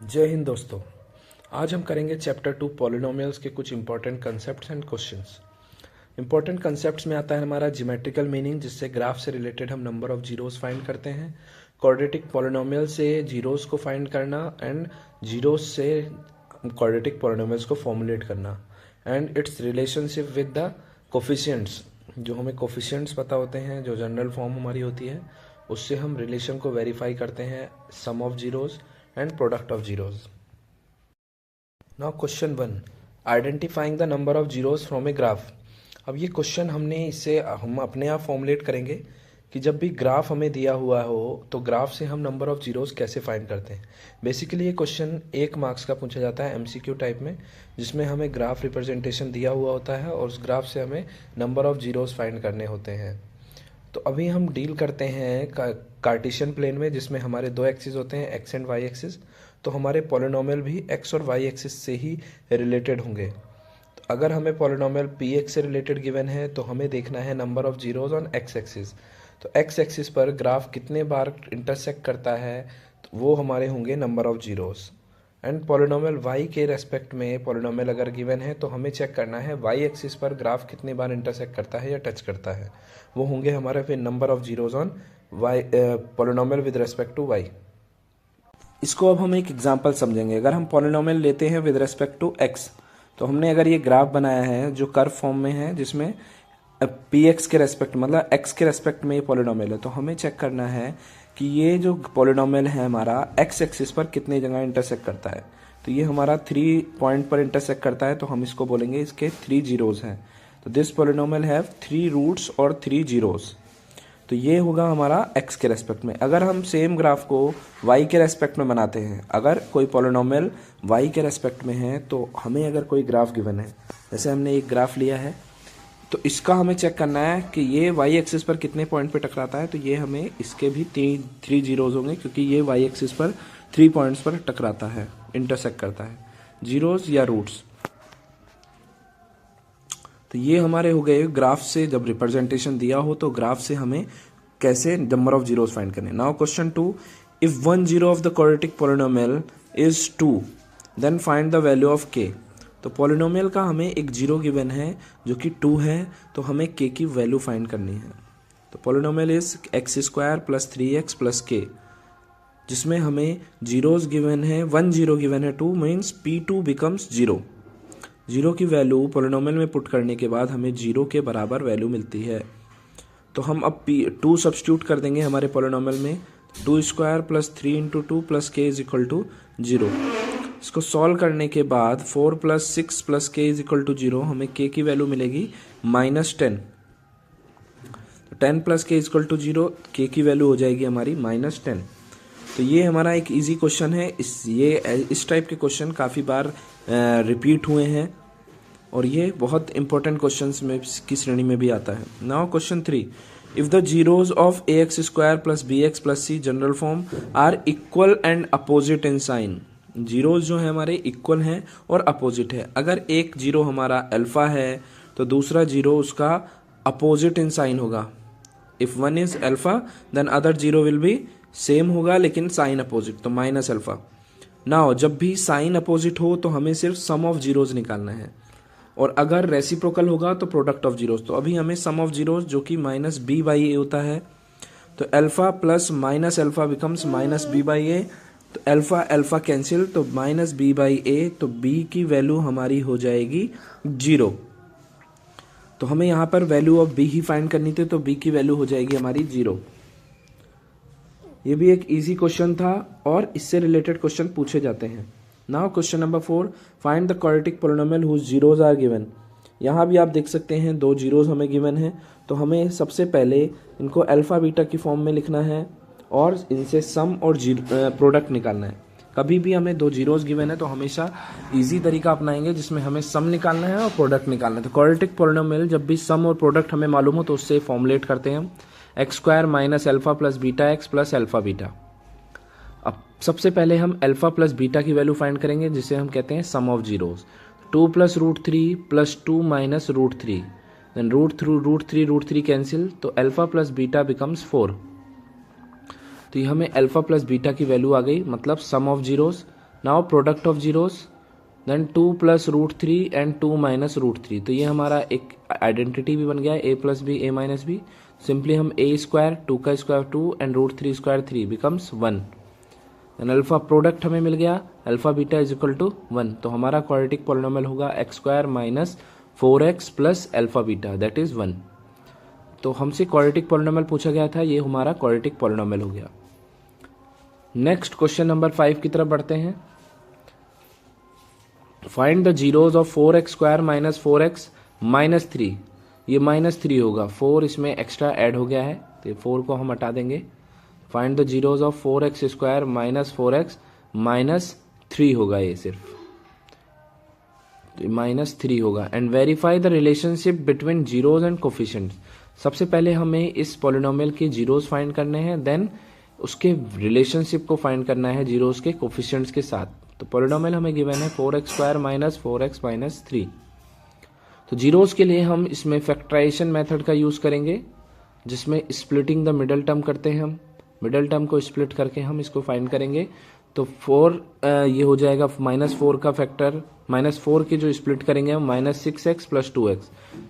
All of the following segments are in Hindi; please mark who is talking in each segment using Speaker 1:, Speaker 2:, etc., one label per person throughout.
Speaker 1: जय हिंद दोस्तों। आज हम करेंगे चैप्टर 2 पॉलिनोमियल्स के कुछ important concepts and questions. Important concepts में आता है हमारा ज्योमेट्रिकल मीनिंग, जिससे ग्राफ से रिलेटेड हम नंबर ऑफ जीरोस फाइंड करते हैं। क्वाड्रेटिक पॉलिनोमियल से जीरोस को फाइंड करना एंड जीरोस से क्वाड्रेटिक पॉलिनोमियल्स को फॉर्मुलेट करना and it's relationship with the coefficients. जो हमें कोफिशिएंट्स पता होते हैं, जो जनरल फॉर्म हमारी होती है, उससे हम रिलेशन को वेरीफाई करते हैं, sum of zeros and product of zeros. Now question 1, identifying the number of zeros from a graph. अब ये क्वेश्चन हम अपने आप फॉर्मुलेट करेंगे कि जब भी ग्राफ हमें दिया हुआ हो तो ग्राफ से हम नंबर ऑफ जीरोस कैसे फाइंड करते हैं। बेसिकली ये क्वेश्चन 1 मार्क्स का पूछा जाता है एमसीक्यू टाइप में, जिसमें हमें ग्राफ रिप्रेजेंटेशन दिया हुआ होता है और उस ग्राफ से हमें नंबर ऑफ जीरोस फाइंड करने होते हैं। तो अभी हम डील करते हैं कार्टेशियन प्लेन में, जिसमें हमारे दो एक्सिस होते हैं, एक्स एंड वाई एक्सिस। तो हमारे पॉलिनोमियल भी एक्स और वाई एक्सिस से ही रिलेटेड होंगे। तो अगर हमें पॉलिनोमियल पी एक्स से रिलेटेड गिवन है तो हमें देखना है number of zeros on x axis. तो एक्स एक्सिस पर ग्राफ कितने बार इंटरसेक्ट करता है, तो वो हमारे होंगे number of zeros. And polynomial y के रेस्पेक्ट में पॉलिनोमियल अगर गिवन है तो हमें चेक करना है y एक्सिस पर ग्राफ कितने बार इंटरसेक्ट करता है या टच करता है। वो होंगे हमारे फिर number of zeros on y polynomial with respect to y। इसको अब हम एक एग्जांपल समझेंगे। अगर हम पॉलिनोमियल लेते हैं विद रेस्पेक्ट टू x, तो हमने अगर ये ग्राफ बनाया है जो कर्व फॉर्म में है, जिसमें पी एक्स के रेस्पेक्ट मतलब x के रेस्पेक्ट में ये पॉलिनोमियल है, तो हमें चेक करना है कि ये जो पॉलिनोमियल है हमारा x एक्सिस पर कितने जगह इंटरसेक्ट करता है। तो ये हमारा 3 पॉइंट पर इंटरसेक्ट करता है, तो हम इसको बोलेंगे इसके 3 जीरोज हैं। तो दिस पॉलिनोमियल हैव 3 रूट्स और 3 जीरोज। तो ये होगा हमारा x के रेस्पेक्ट में। अगर हम सेम ग्राफ को y के रेस्पेक्ट में बनाते हैं, अगर कोई पॉलिनोमियल y के रेस्पेक्ट में है, तो हमें अगर कोई ग्राफ गिवन है, जैसे हमने एक ग्राफ लिया है, तो इसका हमें चेक करना है कि ये y एक्सिस पर कितने पॉइंट पे टकराता है। तो ये हमें इसके भी 3 जीरोज होंगे, क्योंकि ये y एक्सिस पर 3 पॉइंट्स पर टकराता है, इंटरसेक्ट करता है, जीरोज या रूट्स। तो ये हमारे हो गए ग्राफ से जब रिप्रेजेंटेशन दिया हो तो ग्राफ से हमें कैसे नंबर ऑफ जीरोज फाइंड करने। Now question 2, if 1 zero of the quadratic polynomial is 2 then find the value of k। तो पॉलिनोमियल का हमें एक जीरो गिवन है जो कि 2 है, तो हमें k की वैल्यू फाइंड करनी है। तो polynomial is x square plus 3x plus k, जिसमें हमें जीरोज गिवन है, 1 जीरो गिवन है 2, मीन्स p2 बिकम्स 0। जीरो की वैल्यू पॉलिनोमियल में पुट करने के बाद हमें 0 के बराबर वैल्यू मिलती है। तो हम अब p2 सब्स्टिट्यूट कर देंगे हमारे पॉलिनोमियल में। 2 square plus 3 into 2 plus k is equal to 0। इसको सॉल्व करने के बाद 4 plus 6 plus k is equal to 0, हमें k की वैल्यू मिलेगी -10। तो 10 plus k is equal to 0, k की वैल्यू हो जाएगी हमारी -10। तो ये हमारा एक इजी क्वेश्चन है। इस टाइप के क्वेश्चन काफ़ी बार रिपीट हुए हैं और ये बहुत इंपॉर्टेंट क्वेश्चंस में की श्रेणी में भी आता है। Now question 3, if the zeros of ax square plus bx plus c general form are equal and opposite in sign. Zeros जो है हमारे इक्वल हैं और अपोजिट है। अगर एक जीरो हमारा अल्फा है तो दूसरा जीरो उसका अपोजिट इन साइन होगा। If one is alpha then other zero will be same होगा, लेकिन साइन अपोजिट, तो माइनस अल्फा। नाउ जब भी साइन अपोजिट हो तो हमें सिर्फ सम ऑफ जीरोज निकालना है, और अगर रेसिप्रोकल होगा तो प्रोडक्ट ऑफ जीरोज। तो अभी हमें सम ऑफ जीरोज जो कि -b/a होता है, तो alpha plus minus alpha becomes -b/a। तो अल्फा अल्फा कैंसिल, तो -b/a, तो b की वैल्यू हमारी हो जाएगी 0। तो हमें यहाँ पर value of b he find करनी थी, तो b की वैल्यू हो जाएगी हमारी 0। ये भी एक इजी क्वेश्चन था और इससे रिलेटेड क्वेश्चन पूछे जाते हैं। Now question number 4, find the quadratic polynomial whose zeros are given. यहाँ भी आप देख सकते हैं 2 जीरोज हमें गिवन है, तो हमें सबसे पहले इनको अल्फा बीटा की फॉर्म में लिखना है और इनसे सम और प्रोडक्ट निकालना है। कभी भी हमें 2 जीरोज गिवन है तो हमेशा इजी तरीका अपनाएंगे जिसमें हमें सम निकालना है और प्रोडक्ट निकालना है। तो क्वाड्रेटिक पॉलिनोमियल जब भी सम और प्रोडक्ट हमें मालूम हो तो उससे फॉर्मुलेट करते हैं हम, x square minus alpha plus beta x plus alpha beta. अब सबसे पहले हम अल्फा प्लस बीटा की वैल्यू फाइंड करेंगे, जिसे हम कहते हैं sum of zeros. 2 plus √3 plus 2 minus √3, then √3 cancel, तो अल्फा प्लस बीटा बिकम्स 4। तो ये हमें अल्फा प्लस बीटा की वैल्यू आ गई, मतलब sum of zeros now product of zeros, then 2 plus root 3 and 2 minus root 3। तो ये हमारा एक आइडेंटिटी भी बन गया है, A plus B A minus B. Simply हम ए स्क्वायर 2 का square 2 and root 3 square 3 becomes 1। And alpha product हमें मिल गया, alpha beta is equal to 1। तो हमारा क्वाड्रेटिक पॉलिनोमियल होगा x square minus 4x plus alpha beta that is 1। तो हमसे क्वाड्रेटिक पॉलिनोमियल पूछा गया था, ये हमारा क्वाड्रेटिक पॉलिनोमियल हो गया। नेक्स्ट क्वेश्चन नंबर 5 की तरफ बढ़ते हैं। Find the zeros of 4x square minus 4x minus 3। ये माइनस 3 होगा, 4 इसमें एक्स्ट्रा ऐड हो गया है तो ये 4 को हम हटा देंगे। Find the zeros of 4x square minus 4x minus 3 होगा, ये सिर्फ माइनस 3 होगा। And verify the relationship between zeros and coefficients. सबसे पहले हमें इस पॉलिनोमियल के जीरोज फाइंड करने हैं, देन उसके रिलेशनशिप को फाइंड करना है जीरोज के कोफिशिएंट्स के साथ। तो पॉलिनोमियल हमें गिवन है 4x square minus 4x minus 3। तो जीरोज के लिए हम इसमें फैक्टराइजेशन मेथड का यूज करेंगे, जिसमें स्प्लिटिंग द मिडल टर्म करते हैं हम। मिडल टर्म को स्प्लिट करके हम इसको फाइंड करेंगे। तो 4 ये हो जाएगा माइनस 4 का फैक्टर, माइनस 4 के जो स्प्लिट करेंगे हम minus 6x plus 2x,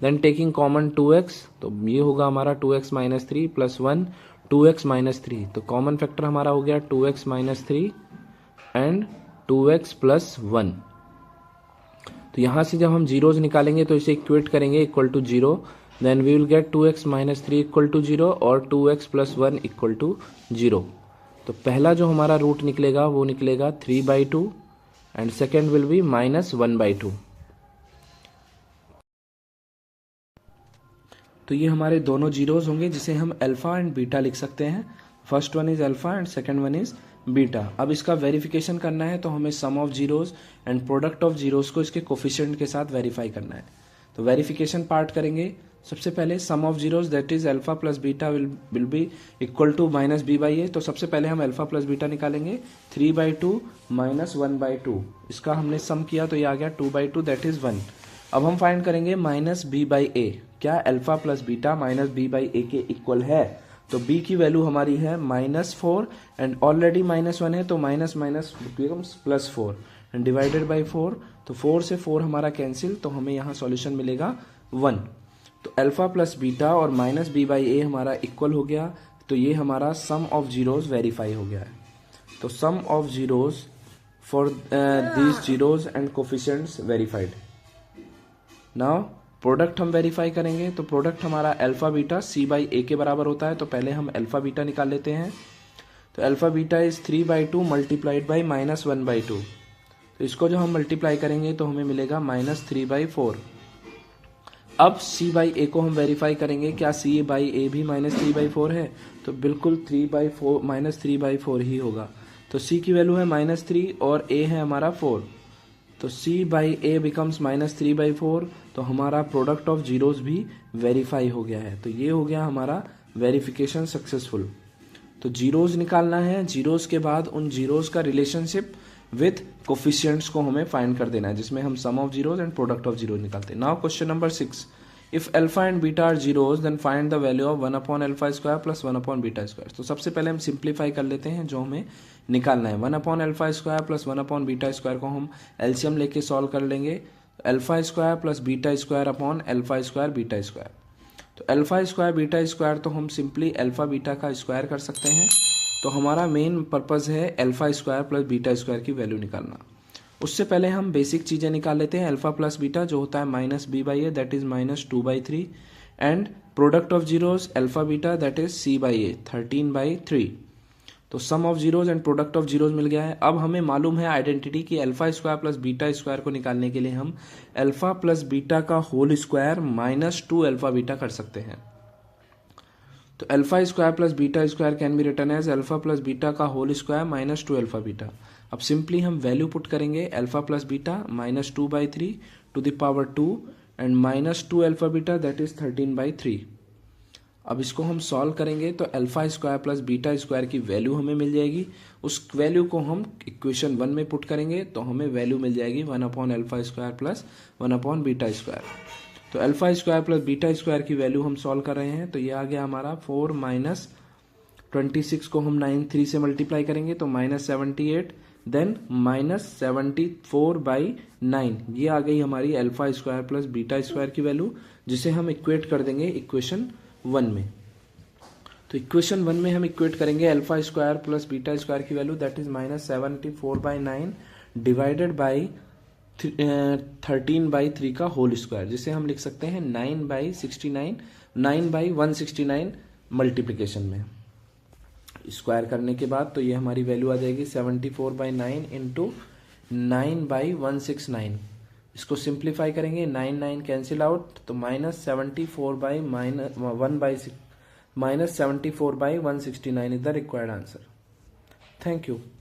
Speaker 1: then taking common 2x, तो ये होगा हमारा 2x minus 3 plus 1 2x minus 3। तो कॉमन फैक्टर हमारा हो गया 2x minus 3 and 2x plus 1। तो यहां से जब हम जीरोज निकालेंगे तो इसे इक्वेट करेंगे equal to 0, then we will get 2x minus 3 equal to 0 और 2x प्लस 1 इक्वल टू 0। तो पहला जो हमारा रूट निकलेगा वो निकलेगा 3/2 and second will be minus 1/2। तो ये हमारे दोनों जीरोज होंगे जिसे हम अल्फा एंड बीटा लिख सकते हैं। First one is alpha and second one is beta. अब इसका वेरिफिकेशन करना है तो हमें sum of zeros and product of zeros को इसके कोफिशिएंट के साथ वेरीफाई करना है। तो वेरिफिकेशन पार्ट करेंगे। सबसे पहले sum of zeros that is alpha plus beta will be equal to minus b by a. तो सबसे पहले हम अल्फा प्लस बीटा निकालेंगे, 3/2 माइनस 1/2। इसका हमने सम किया तो ये आ गया 2/2 दैट इज 1। अब हम फाइंड करेंगे माइनस बी बाई ए। क्या alpha plus beta minus b by a के इक्वल है? तो b की वैल्यू हमारी है -4 एंड ऑलरेडी -1 है तो minus minus becomes +4 and divided by 4। तो 4 से 4 हमारा कैंसिल, तो हमें यहाँ सॉल्यूशन मिलेगा 1। तो अल्फा प्लस बीटा और माइनस बी बाई ए हमारा इक्वल हो गया। तो ये हमारा सम ऑफ जीरोज वेरीफाई हो गया है। तो sum of zeros for these zeros and coefficients verified. Now product हम वेरीफाई करेंगे। तो प्रोडक्ट हमारा alpha beta c by a के बराबर होता है। तो पहले हम अल्फा बीटा निकाल लेते हैं। तो alpha beta is 3/2 multiplied by -1/2। तो इसको जो हम मल्टीप्लाई करेंगे तो हमें मिलेगा -3/4। अब c बाई ए को हम वेरीफाई करेंगे, क्या c बाई ए भी -3/4 है? तो बिल्कुल 3/4 -3/4 ही होगा। तो c की वैल्यू है -3 और a है हमारा 4। तो c बाई ए बिकम्स -3/4। तो हमारा प्रोडक्ट ऑफ जीरोज भी वेरीफाई हो गया है। तो ये हो गया हमारा वेरिफिकेशन सक्सेसफुल। तो जीरोज निकालना है, जीरोज के बाद उन जीरोज का रिलेशनशिप विथ कोफिशिएंट्स को हमें फाइंड कर देना है, जिसमें हम sum of zeros and product of zeros निकालते हैं। Now question number 6, if alpha and beta are zeros then find the value of 1/अल्फा स्क्वायर प्लस 1/बीटा स्क्वायर। तो सबसे पहले हम सिंप्लीफाई कर लेते हैं जो हमें निकालना है। 1/अल्फा स्क्वायर प्लस 1/बीटा स्क्वायर को हम एलसीएम लेके सॉल्व कर लेंगे। Alpha square plus beta square upon alpha square beta square. तो अल्फा स्क्वायर बीटा स्क्वायर तो हम सिंपली अल्फा बीटा का स्क्वायर कर सकते हैं। तो हमारा मेन पर्पज है alpha square plus beta square की वैल्यू निकालना। उससे पहले हम बेसिक चीजें निकाल लेते हैं। अल्फा प्लस बीटा जो होता है minus b by a that is -2/3 and product of zeros alpha beta that is c by a 13/3। तो sum of zeros and product of zeros मिल गया है। अब हमें मालूम है आइडेंटिटी कि alpha square plus beta square को निकालने के लिए हम अल्फा प्लस बीटा का होल स्क्वायर -2 अल्फा बीटा कर सकते हैं। तो alpha square plus beta square can be written as alpha plus beta का होल स्क्वायर -2 अल्फा बीटा। अब सिंपली हम वैल्यू पुट करेंगे, alpha plus beta -2/3 to the power 2 and -2 alpha beta that is 13/3। अब इसको हम सॉल्व करेंगे तो alpha square plus beta square की वैल्यू हमें मिल जाएगी। उस वैल्यू को हम इक्वेशन 1 में पुट करेंगे तो हमें वैल्यू मिल जाएगी 1/अल्फा स्क्वायर प्लस 1/बीटा स्क्वायर। तो alpha square plus beta square की वैल्यू हम सॉल्व कर रहे हैं। तो ये आ गया हमारा 4 - 26 को हम 3 से मल्टीप्लाई करेंगे तो -78 देन -74/9, ये आ गई हमारी alpha square plus beta square की वैल्यू, जिसे हम इक्वेट कर देंगे इक्वेशन 1 में। तो इक्वेशन 1 में हम इक्वेट करेंगे alpha square plus beta square की value, that is -74/9 divided by 13/3 का होल स्क्वायर, जिसे हम लिख सकते हैं 9/169 मल्टीप्लिकेशन में स्क्वायर करने के बाद। तो ये हमारी वैल्यू आ जाएगी 74/9 इंटू 9/169। इसको सिंप्लीफाई करेंगे, 9 कैंसिल आउट, तो -74/169 is the required answer. Thank you.